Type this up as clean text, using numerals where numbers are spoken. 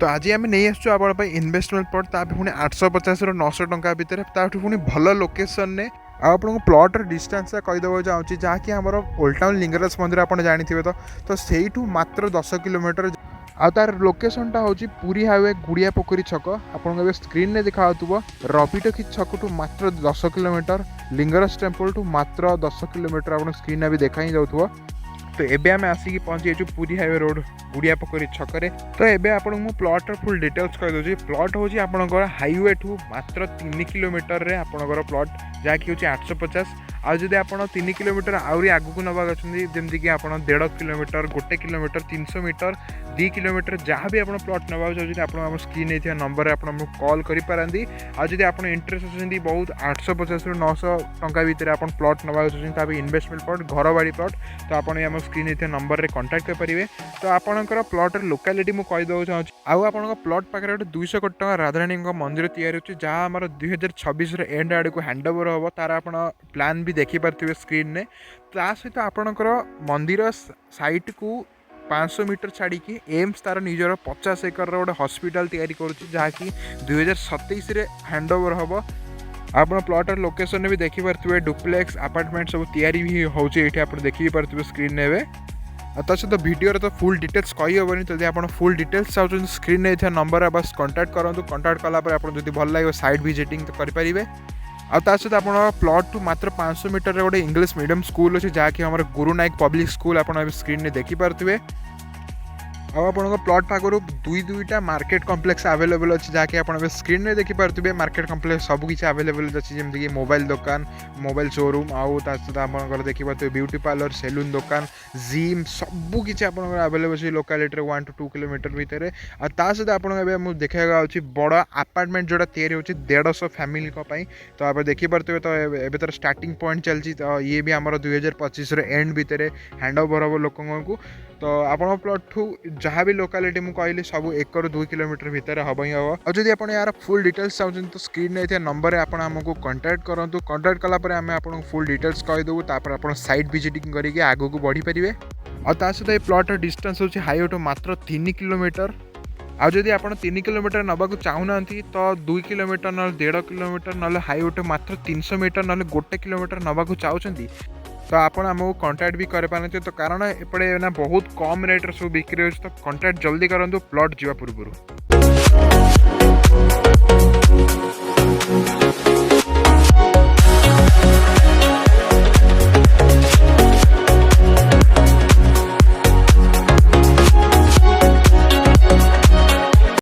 तो आज आम नहीं आसु आप इनवेस्टमेंट प्लॉट ता पुणी 850 ରୁ 900 टंका भितर ताठू पुणी भल लोकेशन ने आपको प्लॉट डिस्टेंस कहीदेव चाहूँगी जहाँकि आमर ओल्ड टाउन लिंगराज मंदिर आप जानते तो सहीठू मात्र 10 किलोमीटर आ तार लोकेशनटा हूँ पुरी हाईवे गुड़िया पोखरी छक आपको स्क्रीन में देखा रबिटकी छक टू मात्र 10 किलोमीटर लिंगराज टेम्पल टू मात्र 10 किलोमीटर आप स्क्रीन में भी देखा ही जाऊ। तो एबे आम आसिक पहुँची जाइए पुरी हाईवे रोड गुड़िया पोखरी छकरे। तो एबे आपको मु प्लॉट फुल डिटेल्स कहीदे। प्लॉट हूँ आपंकर हाईवे ठू मात्र 3 किलोमीटर रे आपंकर प्लॉट जहाँकि हूँ 850 आदि आप 3 किलोमीटर आहरी आगू नवा जमीक आप 1.5 किलोमीटर 1 किलोमीटर 300 मीटर 2 किलोमीटर जहाँ भी आप प्लॉट नवा चाहते आप स्क्रीन नहीं नंबर आप कॉल करेंगे। आज आप इंटरेस्ट अच्छे बहुत 850 ରୁ 900 टंका भितर आप प्लॉट नवा चाहते इन्वेस्टमेंट प्लॉट घर बाड़ी प्लॉट तो आप स्क्रीन नहीं नंबर में कंटाक्ट करेंगे। तो आपंकर प्लॉट लोकालिटी मुझे कहीदेव चाहूँगी आउ प्लॉट पाखे 200 कोटी टका राधाराणी मंदिर तैयारी होची जहाँ आम 2026 एंड आड़ को हैंड ओवर हम तार आप प्लान भी देखिपे स्क्रीन ने। ता सहित आपणकर मंदिर साइट को 500 मीटर छाड़ी एम्स तार निजर 50 एकर गोटे हॉस्पिटल तैयारी करुच्ची जहाँकि 2027 हैंड ओवर हम। आप प्लॉटर लोकेशन में भी देखिपे डुप्लेक्स अपार्टमेंट सब तैयारी भी होची आप देखिपे स्क्रीन ने। ता सहित भिडियो तो फुल डिटेल्स कही हेनी जब आप फुल डिटेल्स चाहते स्क्रीन में नंबर बस कंटाक्ट करूँ। कंटाक्ट कलापर आप भल लगे साइट विजिटिंग तो करेंगे। आ सहित आप प्लॉट टू मात्र 500 मीटर गोटे इंग्लिश मीडियम स्कूल अच्छे जहाँकि हमारे गुरु नायक पब्लिक स्कूल आप स्क्रीन में देखिपे। आप प्लॉट पाखर दुईटा मार्केट कॉम्प्लेक्स अवेलेबल अच्छी जहाँकि आप स्क्रीन में देखिपे। मार्केट कॉम्प्लेक्स सबकि अवेलेबल अच्छी जमीक मोबाइल दुकान मोबाइल शोरूम आउ सहित आप देखिपे ब्यूटी पार्लर सेलून दुकान जिम सबकि आप अवेलेबल अच्छे लोकालिटी 1 to 2 किलोमीटर भितर। आ सहित आपको देखा बड़ अपार्टमेंट जोड़ा तैयारी होची 150 फैमिली तो आप देखिपे। तो एबे तर स्टार्टिंग पॉइंट चलती तो ये भी आम 2025 एंड भितर हैंड ओवर हम लोकों को। तो आप प्लॉट ठू जहाँ भी लोकालिटी मुझे कहली सब 1 ରୁ 2 किलोमीटर भितर हम ही हम। और जब आप यार फुल डिटेल्स चाहते तो स्क्रीन में नंबर आपको कंटाक्ट करूँ। कंटाक्ट कलापर आम आपको फुल डिटेल्स कहीदेव तापर आप साइट विजिटिंग करके आगू को बढ़ी पारे। और सहित ये प्लॉट डिस्टेंस होची हाईवे मात्र 3 किलोमीटर। आ जदि आप 3 किलोमीटर नवाक चाहूना तो 2 किलोमीटर ना 1.5 किलोमीटर ना हाईवे मात्र 300 मीटर ना 1 किलोमीटर नवाक चाहते तो आप आमको कंटाक्ट भी करें। तो कारण एपटे ना बहुत कम रेट सब बिक्री हो तो कंटाक्ट जल्दी करूँ प्लॉट जावा पूर्व।